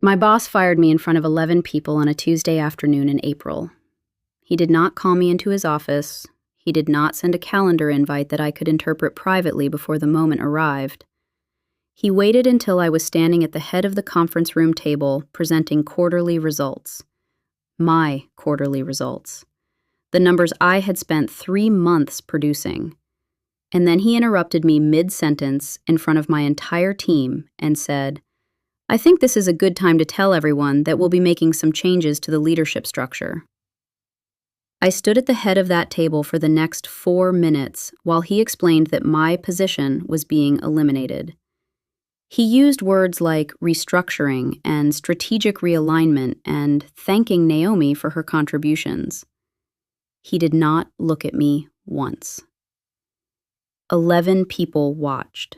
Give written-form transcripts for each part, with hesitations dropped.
My boss fired me in front of 11 people on a Tuesday afternoon in April. He did not call me into his office. He did not send a calendar invite that I could interpret privately before the moment arrived. He waited until I was standing at the head of the conference room table presenting quarterly results. My quarterly results. The numbers I had spent 3 months producing. And then he interrupted me mid-sentence in front of my entire team and said, "I think this is a good time to tell everyone that we'll be making some changes to the leadership structure." I stood at the head of that table for the next 4 minutes while he explained that my position was being eliminated. He used words like restructuring and strategic realignment and thanking Naomi for her contributions. He did not look at me once. 11 people watched.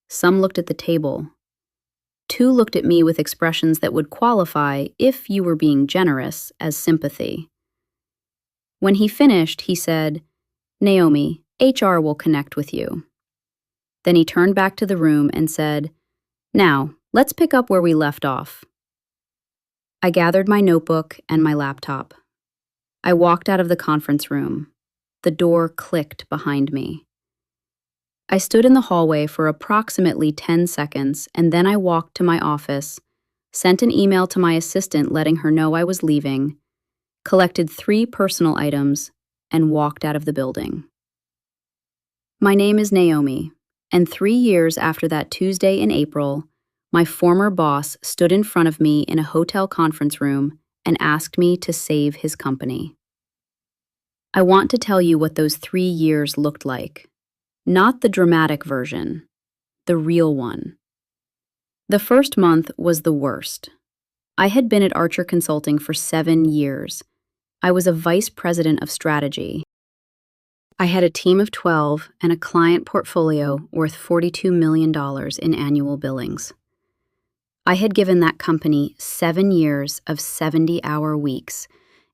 Some looked at the table. 2 looked at me with expressions that would qualify, if you were being generous, as sympathy. When he finished, he said, "Naomi, HR will connect with you." Then he turned back to the room and said, "Now, let's pick up where we left off." I gathered my notebook and my laptop. I walked out of the conference room. The door clicked behind me. I stood in the hallway for approximately 10 seconds, and then I walked to my office, sent an email to my assistant letting her know I was leaving, collected 3 personal items, and walked out of the building. My name is Naomi, and 3 years after that Tuesday in April, my former boss stood in front of me in a hotel conference room and asked me to save his company. I want to tell you what those 3 years looked like. Not the dramatic version, the real one. The first month was the worst. I had been at Archer Consulting for 7 years. I was a vice president of strategy. I had a team of 12 and a client portfolio worth $42 million in annual billings. I had given that company 7 years of 70-hour weeks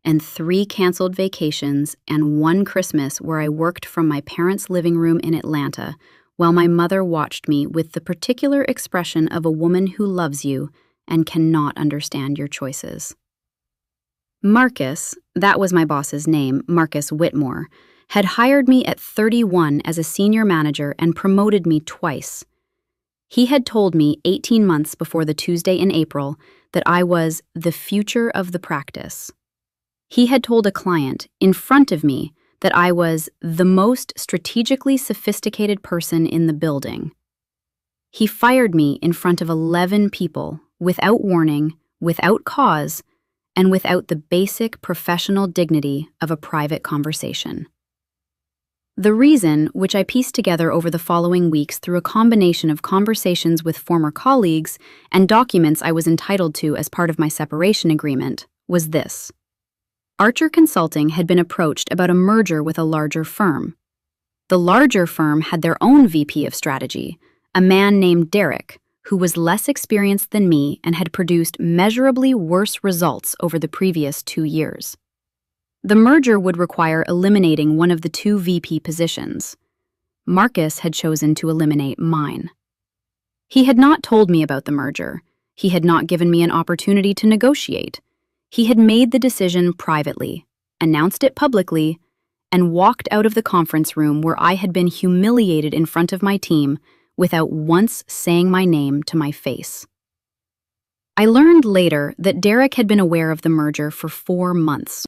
and 3 canceled vacations and 1 Christmas where I worked from my parents' living room in Atlanta while my mother watched me with the particular expression of a woman who loves you and cannot understand your choices. Marcus, that was my boss's name, Marcus Whitmore, had hired me at 31 as a senior manager and promoted me twice. He had told me 18 months before the Tuesday in April that I was the future of the practice. He had told a client in front of me that I was the most strategically sophisticated person in the building. He fired me in front of 11 people, without warning, without cause, and without the basic professional dignity of a private conversation. The reason, which I pieced together over the following weeks through a combination of conversations with former colleagues and documents I was entitled to as part of my separation agreement, was this. Archer Consulting had been approached about a merger with a larger firm. The larger firm had their own VP of strategy, a man named Derek, who was less experienced than me and had produced measurably worse results over the previous 2 years. The merger would require eliminating one of the 2 VP positions. Marcus had chosen to eliminate mine. He had not told me about the merger. He had not given me an opportunity to negotiate. He had made the decision privately, announced it publicly, and walked out of the conference room where I had been humiliated in front of my team without once saying my name to my face. I learned later that Derek had been aware of the merger for 4 months.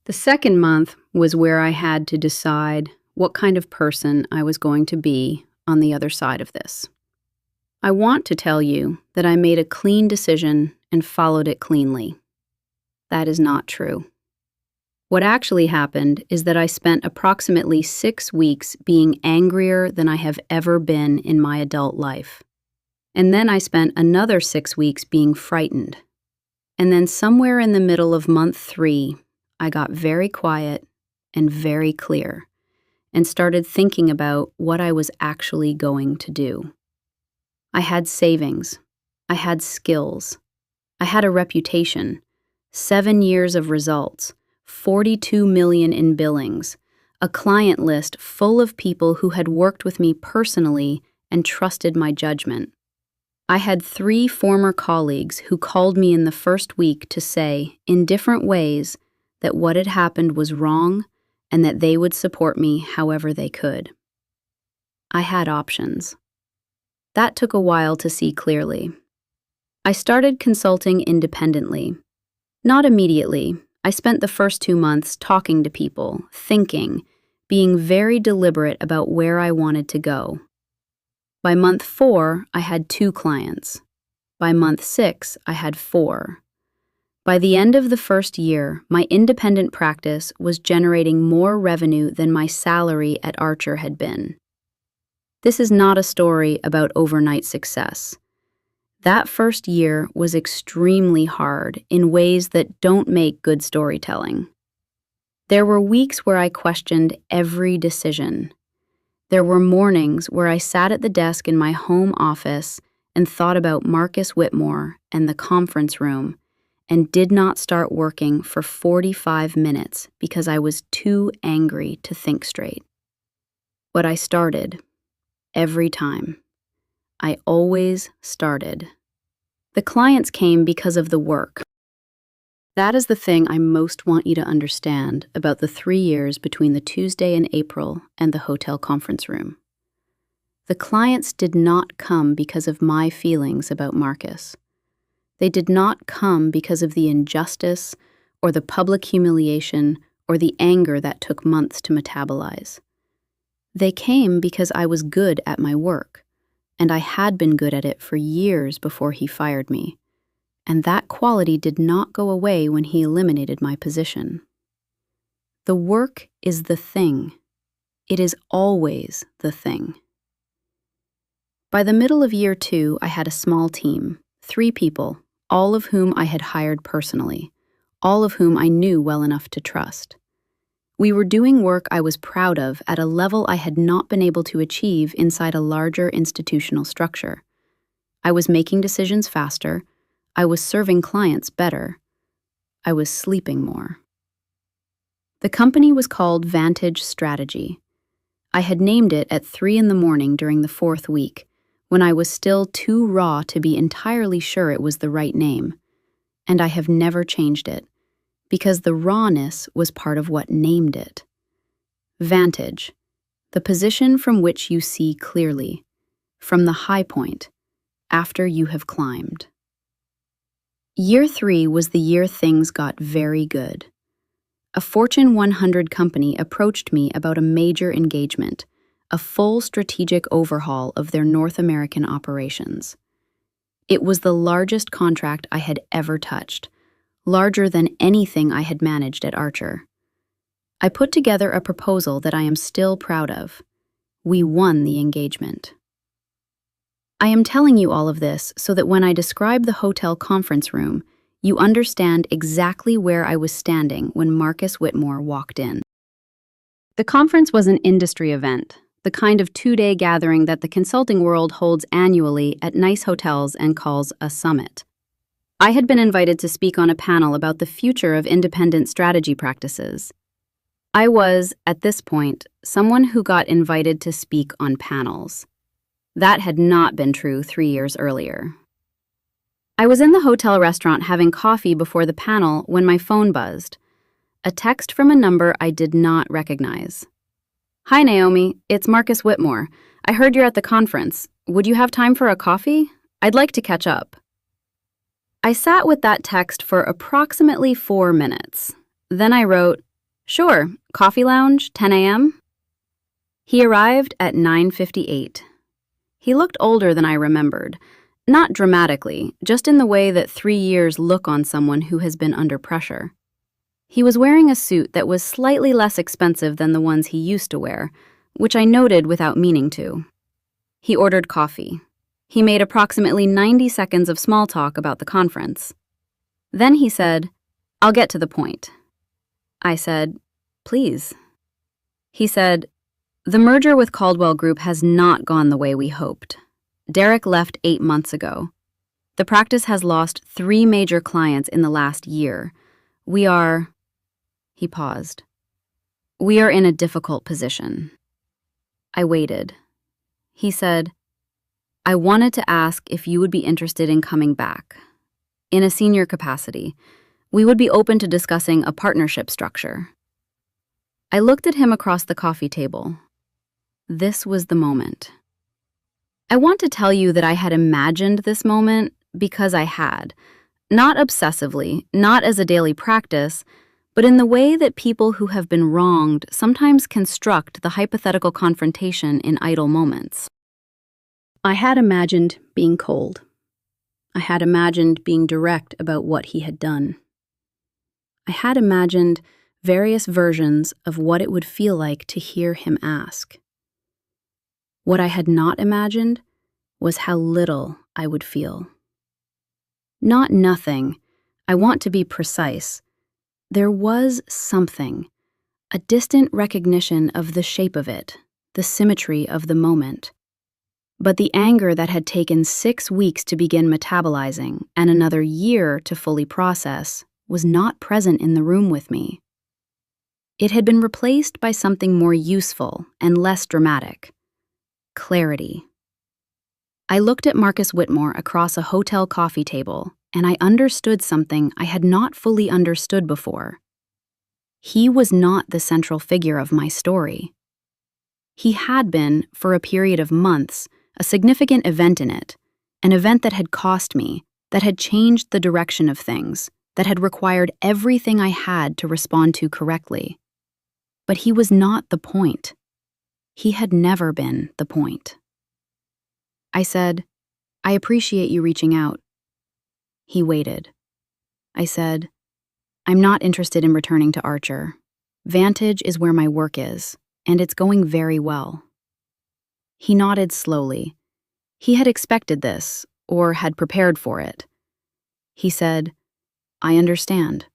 The second month was where I had to decide what kind of person I was going to be on the other side of this. I want to tell you that I made a clean decision and followed it cleanly. That is not true. What actually happened is that I spent approximately 6 weeks being angrier than I have ever been in my adult life. And then I spent another 6 weeks being frightened. And then somewhere in the middle of month 3, I got very quiet and very clear and started thinking about what I was actually going to do. I had savings. I had skills. I had a reputation, 7 years of results, 42 million in billings, a client list full of people who had worked with me personally and trusted my judgment. I had 3 former colleagues who called me in the first week to say, in different ways, that what had happened was wrong and that they would support me however they could. I had options. That took a while to see clearly. I started consulting independently. Not immediately. I spent the first 2 months talking to people, thinking, being very deliberate about where I wanted to go. By month 4, I had 2 clients. By month 6, I had 4. By the end of the first year, my independent practice was generating more revenue than my salary at Archer had been. This is not a story about overnight success. That first year was extremely hard in ways that don't make good storytelling. There were weeks where I questioned every decision. There were mornings where I sat at the desk in my home office and thought about Marcus Whitmore and the conference room and did not start working for 45 minutes because I was too angry to think straight. But I started. Every time. I always started. The clients came because of the work. That is the thing I most want you to understand about the 3 years between the Tuesday in April and the hotel conference room. The clients did not come because of my feelings about Marcus. They did not come because of the injustice or the public humiliation or the anger that took months to metabolize. They came because I was good at my work, and I had been good at it for years before he fired me, and that quality did not go away when he eliminated my position. The work is the thing. It is always the thing. By the middle of year 2, I had a small team, 3 people, all of whom I had hired personally, all of whom I knew well enough to trust. We were doing work I was proud of at a level I had not been able to achieve inside a larger institutional structure. I was making decisions faster. I was serving clients better. I was sleeping more. The company was called Vantage Strategy. I had named it at 3 a.m. during the 4th week, when I was still too raw to be entirely sure it was the right name, and I have never changed it, because the rawness was part of what named it. Vantage, the position from which you see clearly, from the high point, after you have climbed. Year 3 was the year things got very good. A Fortune 100 company approached me about a major engagement, a full strategic overhaul of their North American operations. It was the largest contract I had ever touched, larger than anything I had managed at Archer. I put together a proposal that I am still proud of. We won the engagement. I am telling you all of this so that when I describe the hotel conference room, you understand exactly where I was standing when Marcus Whitmore walked in. The conference was an industry event, the kind of 2-day gathering that the consulting world holds annually at nice hotels and calls a summit. I had been invited to speak on a panel about the future of independent strategy practices. I was, at this point, someone who got invited to speak on panels. That had not been true 3 years earlier. I was in the hotel restaurant having coffee before the panel when my phone buzzed. A text from a number I did not recognize. "Hi, Naomi. It's Marcus Whitmore. I heard you're at the conference. Would you have time for a coffee? I'd like to catch up." I sat with that text for approximately 4 minutes. Then I wrote, "Sure, coffee lounge, 10 a.m.? He arrived at 9:58. He looked older than I remembered. Not dramatically, just in the way that 3 years look on someone who has been under pressure. He was wearing a suit that was slightly less expensive than the ones he used to wear, which I noted without meaning to. He ordered coffee. He made approximately 90 seconds of small talk about the conference. Then he said, "I'll get to the point." I said, "Please." He said, "The merger with Caldwell Group has not gone the way we hoped. Derek left 8 months ago. The practice has lost 3 major clients in the last year. We are..." He paused. "We are in a difficult position." I waited. He said, I wanted to ask if you would be interested in coming back. In a senior capacity, we would be open to discussing a partnership structure. I looked at him across the coffee table. This was the moment. I want to tell you that I had imagined this moment because I had. Not obsessively, not as a daily practice, but in the way that people who have been wronged sometimes construct the hypothetical confrontation in idle moments. I had imagined being cold. I had imagined being direct about what he had done. I had imagined various versions of what it would feel like to hear him ask. What I had not imagined was how little I would feel. Not nothing. I want to be precise. There was something, a distant recognition of the shape of it, the symmetry of the moment. But the anger that had taken 6 weeks to begin metabolizing and another year to fully process was not present in the room with me. It had been replaced by something more useful and less dramatic: clarity. I looked at Marcus Whitmore across a hotel coffee table, and I understood something I had not fully understood before. He was not the central figure of my story. He had been, for a period of months, a significant event in it, an event that had cost me, that had changed the direction of things, that had required everything I had to respond to correctly. But he was not the point. He had never been the point. I said, "I appreciate you reaching out." He waited. I said, "I'm not interested in returning to Archer. Vantage is where my work is, and it's going very well." He nodded slowly. He had expected this, or had prepared for it. He said, "I understand.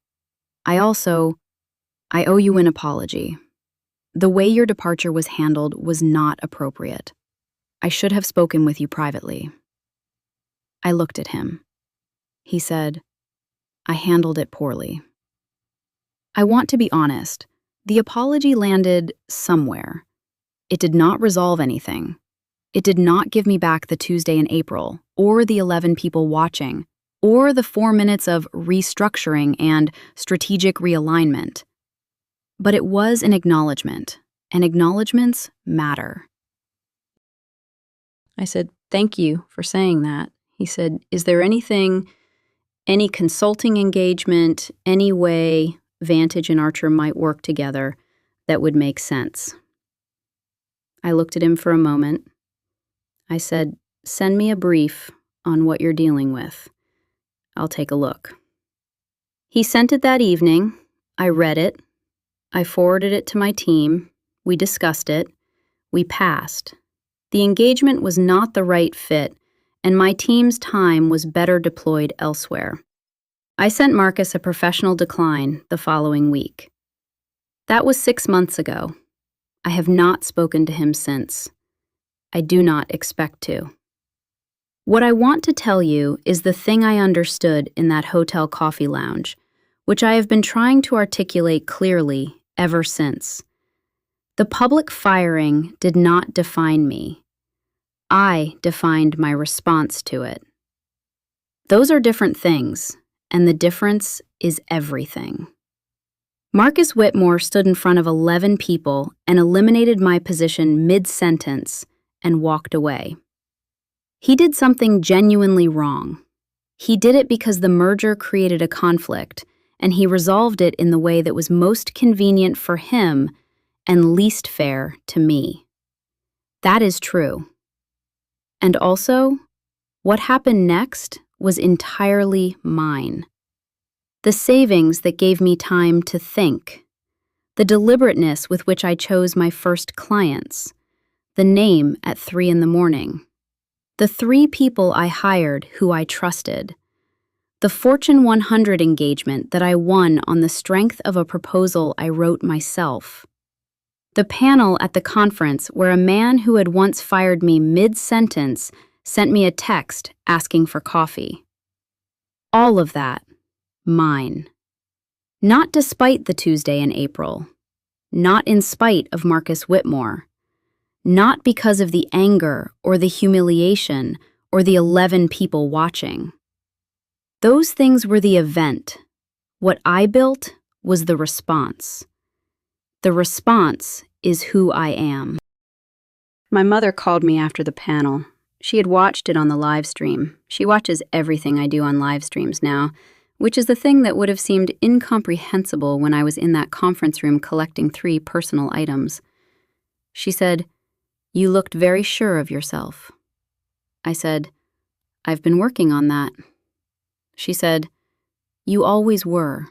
I owe you an apology. The way your departure was handled was not appropriate. I should have spoken with you privately." I looked at him. He said, "I handled it poorly." I want to be honest. The apology landed somewhere. It did not resolve anything. It did not give me back the Tuesday in April, or the 11 people watching, or the 4 minutes of restructuring and strategic realignment. But it was an acknowledgement, and acknowledgements matter. I said, "Thank you for saying that." He said, "Is there anything, any consulting engagement, any way Vantage and Archer might work together that would make sense?" I looked at him for a moment. I said, "Send me a brief on what you're dealing with. I'll take a look." He sent it that evening. I read it. I forwarded it to my team. We discussed it. We passed. The engagement was not the right fit, and my team's time was better deployed elsewhere. I sent Marcus a professional decline the following week. That was 6 months ago. I have not spoken to him since. I do not expect to. What I want to tell you is the thing I understood in that hotel coffee lounge, which I have been trying to articulate clearly ever since. The public firing did not define me. I defined my response to it. Those are different things, and the difference is everything. Marcus Whitmore stood in front of 11 people and eliminated my position mid-sentence and walked away. He did something genuinely wrong. He did it because the merger created a conflict, and he resolved it in the way that was most convenient for him and least fair to me. That is true. And also, what happened next was entirely mine. The savings that gave me time to think, the deliberateness with which I chose my first clients, the name at 3 a.m, the 3 people I hired who I trusted, the Fortune 100 engagement that I won on the strength of a proposal I wrote myself, the panel at the conference where a man who had once fired me mid-sentence sent me a text asking for coffee. All of that, mine. Not despite the Tuesday in April. Not in spite of Marcus Whitmore. not because of the anger or the humiliation or the 11 people watching. Those things were the event. What I built was the response. The response is who I am. My mother called me after the panel. She had watched it on the live stream. She watches everything I do on live streams now, which is the thing that would have seemed incomprehensible when I was in that conference room collecting 3 personal items. She said, "You looked very sure of yourself." I said, "I've been working on that." She said, "You always were.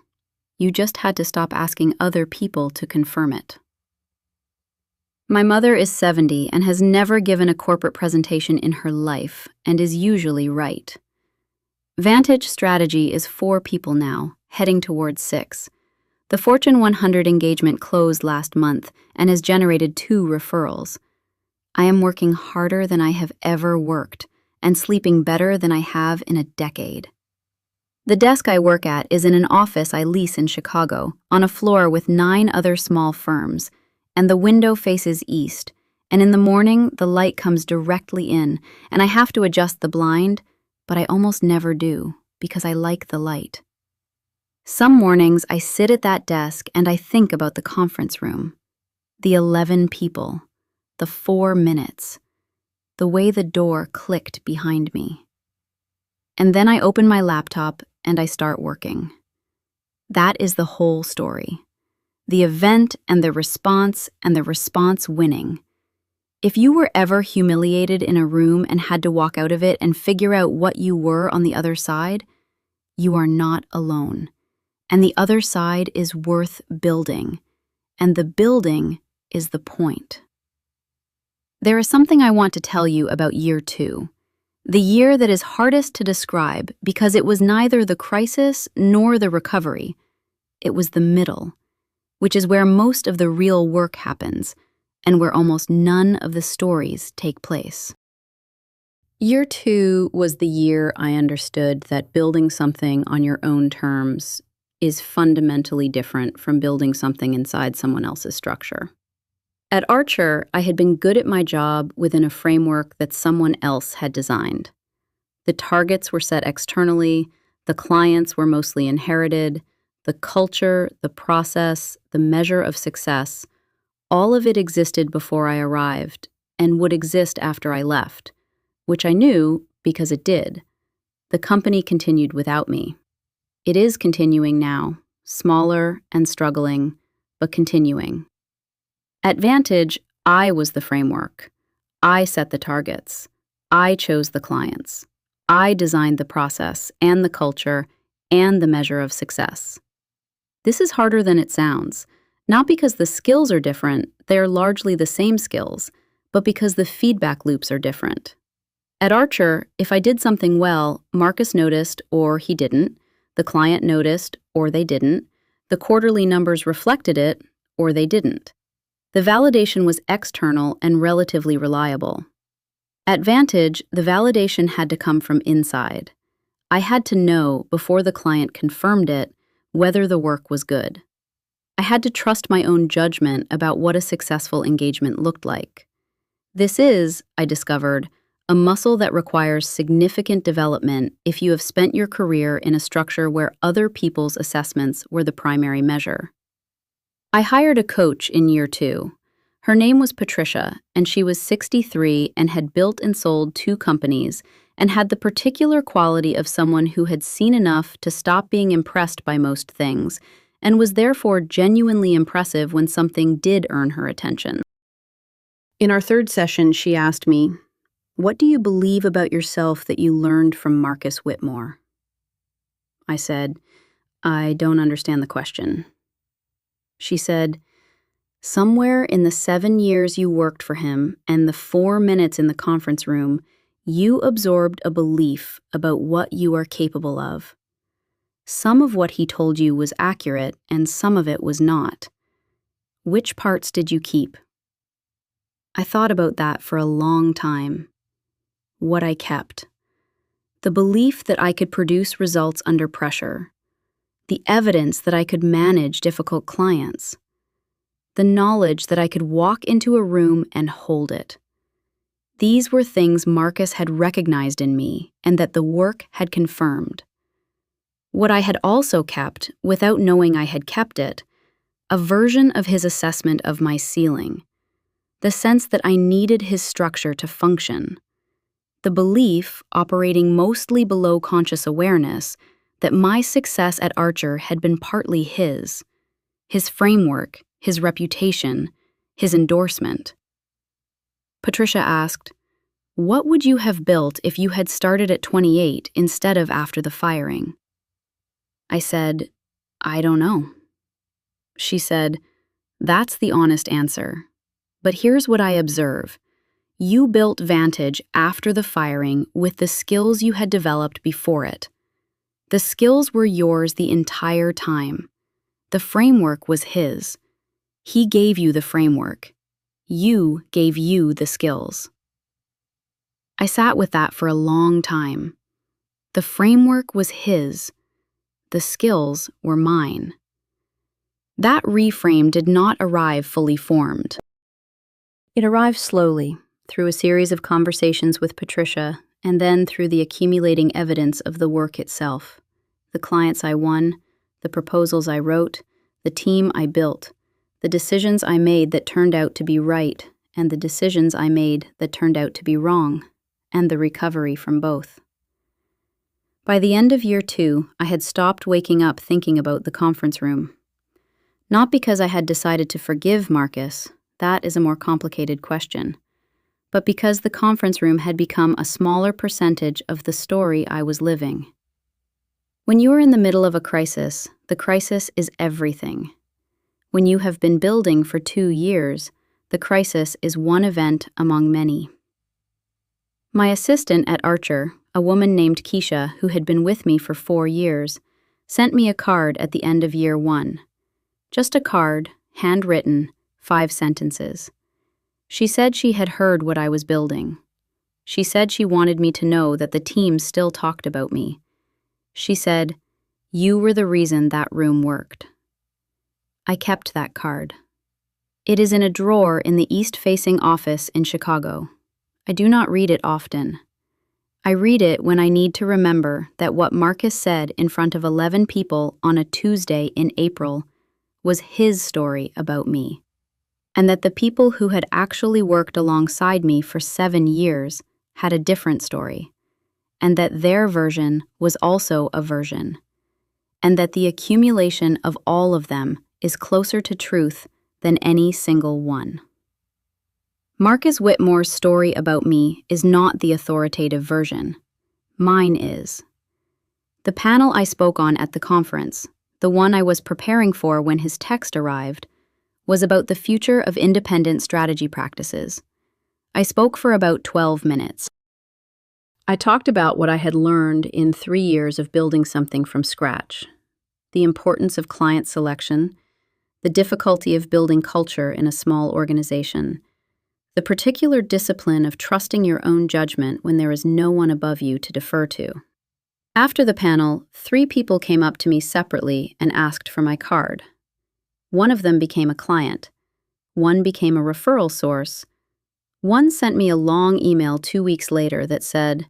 You just had to stop asking other people to confirm it." My mother is 70 and has never given a corporate presentation in her life and is usually right. Vantage Strategy is 4 people now, heading towards 6. The Fortune 100 engagement closed last month and has generated 2 referrals. I am working harder than I have ever worked and sleeping better than I have in a decade. The desk I work at is in an office I lease in Chicago, on a floor with 9 other small firms, and the window faces east, and in the morning the light comes directly in, and I have to adjust the blind, but I almost never do, because I like the light. Some mornings I sit at that desk and I think about the conference room, the 11 people, the 4 minutes, the way the door clicked behind me. And then I open my laptop and I start working. That is the whole story. The event and the response winning. If you were ever humiliated in a room and had to walk out of it and figure out what you were on the other side, you are not alone. And the other side is worth building. And the building is the point. There is something I want to tell you about year 2. The year that is hardest to describe because it was neither the crisis nor the recovery. It was the middle, which is where most of the real work happens and where almost none of the stories take place. Year 2 was the year I understood that building something on your own terms is fundamentally different from building something inside someone else's structure. At Archer, I had been good at my job within a framework that someone else had designed. The targets were set externally, the clients were mostly inherited, the culture, the process, the measure of success, all of it existed before I arrived and would exist after I left, which I knew because it did. The company continued without me. It is continuing now, smaller and struggling, but continuing. At Vantage, I was the framework. I set the targets. I chose the clients. I designed the process and the culture and the measure of success. This is harder than it sounds, not because the skills are different, they are largely the same skills, but because the feedback loops are different. At Archer, if I did something well, Marcus noticed or he didn't, the client noticed or they didn't, the quarterly numbers reflected it or they didn't. The validation was external and relatively reliable. At Vantage, the validation had to come from inside. I had to know, before the client confirmed it, whether the work was good. I had to trust my own judgment about what a successful engagement looked like. This is, I discovered, a muscle that requires significant development if you have spent your career in a structure where other people's assessments were the primary measure. I hired a coach in year 2. Her name was Patricia, and she was 63 and had built and sold 2 companies and had the particular quality of someone who had seen enough to stop being impressed by most things and was therefore genuinely impressive when something did earn her attention. In our 3rd session, she asked me, "What do you believe about yourself that you learned from Marcus Whitmore?" I said, "I don't understand the question." She said, "Somewhere in the 7 years you worked for him and the 4 minutes in the conference room, you absorbed a belief about what you are capable of. Some of what he told you was accurate and some of it was not. Which parts did you keep?" I thought about that for a long time. What I kept. The belief that I could produce results under pressure. The evidence that I could manage difficult clients. the knowledge that I could walk into a room and hold it. These were things Marcus had recognized in me and that the work had confirmed. What I had also kept, without knowing I had kept it, a version of his assessment of my ceiling, the sense that I needed his structure to function, the belief, operating mostly below conscious awareness, that my success at Archer had been partly his framework, his reputation, his endorsement. Patricia asked, "What would you have built if you had started at 28 instead of after the firing?" I said, "I don't know." She said, "That's the honest answer. But here's what I observe. You built Vantage after the firing with the skills you had developed before it. The skills were yours the entire time. The framework was his. He gave you the framework. You gave you the skills." I sat with that for a long time. The framework was his. The skills were mine. That reframe did not arrive fully formed. It arrived slowly, through a series of conversations with Patricia, and then through the accumulating evidence of the work itself. The clients I won, the proposals I wrote, the team I built, the decisions I made that turned out to be right, and the decisions I made that turned out to be wrong, and the recovery from both. By the end of year 2, I had stopped waking up thinking about the conference room. Not because I had decided to forgive Marcus, that is a more complicated question, but because the conference room had become a smaller percentage of the story I was living. When you are in the middle of a crisis, the crisis is everything. When you have been building for 2 years, the crisis is one event among many. My assistant at Archer, a woman named Keisha who had been with me for 4 years, sent me a card at the end of year 1. Just a card, handwritten, 5 sentences. She said she had heard what I was building. She said she wanted me to know that the team still talked about me. She said, "You were the reason that room worked." I kept that card. It is in a drawer in the east-facing office in Chicago. I do not read it often. I read it when I need to remember that what Marcus said in front of 11 people on a Tuesday in April was his story about me, and that the people who had actually worked alongside me for 7 years had a different story, and that their version was also a version, and that the accumulation of all of them is closer to truth than any single one. Marcus Whitmore's story about me is not the authoritative version. Mine is. The panel I spoke on at the conference, the one I was preparing for when his text arrived, was about the future of independent strategy practices. I spoke for about 12 minutes. I talked about what I had learned in 3 years of building something from scratch, the importance of client selection, the difficulty of building culture in a small organization, the particular discipline of trusting your own judgment when there is no one above you to defer to. After the panel, 3 people came up to me separately and asked for my card. One of them became a client. One became a referral source. One sent me a long email 2 weeks later that said,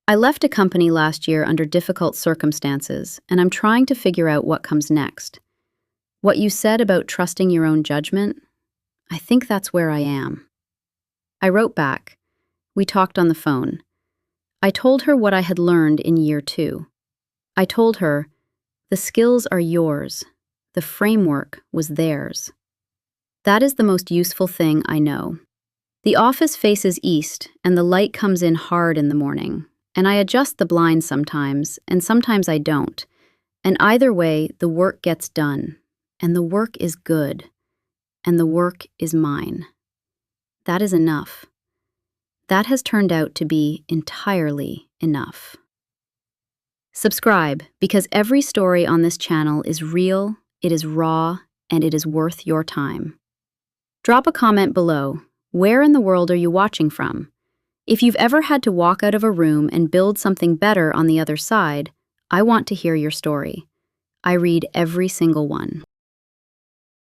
"I left a company last year under difficult circumstances, and I'm trying to figure out what comes next. What you said about trusting your own judgment, I think that's where I am." I wrote back. We talked on the phone. I told her what I had learned in year 2. I told her, the skills are yours. The framework was theirs. That is the most useful thing I know. The office faces east, and the light comes in hard in the morning, and I adjust the blinds sometimes, and sometimes I don't. And either way, the work gets done, and the work is good, and the work is mine. That is enough. That has turned out to be entirely enough. Subscribe, because every story on this channel is real, it is raw, and it is worth your time. Drop a comment below. Where in the world are you watching from? If you've ever had to walk out of a room and build something better on the other side, I want to hear your story. I read every single one.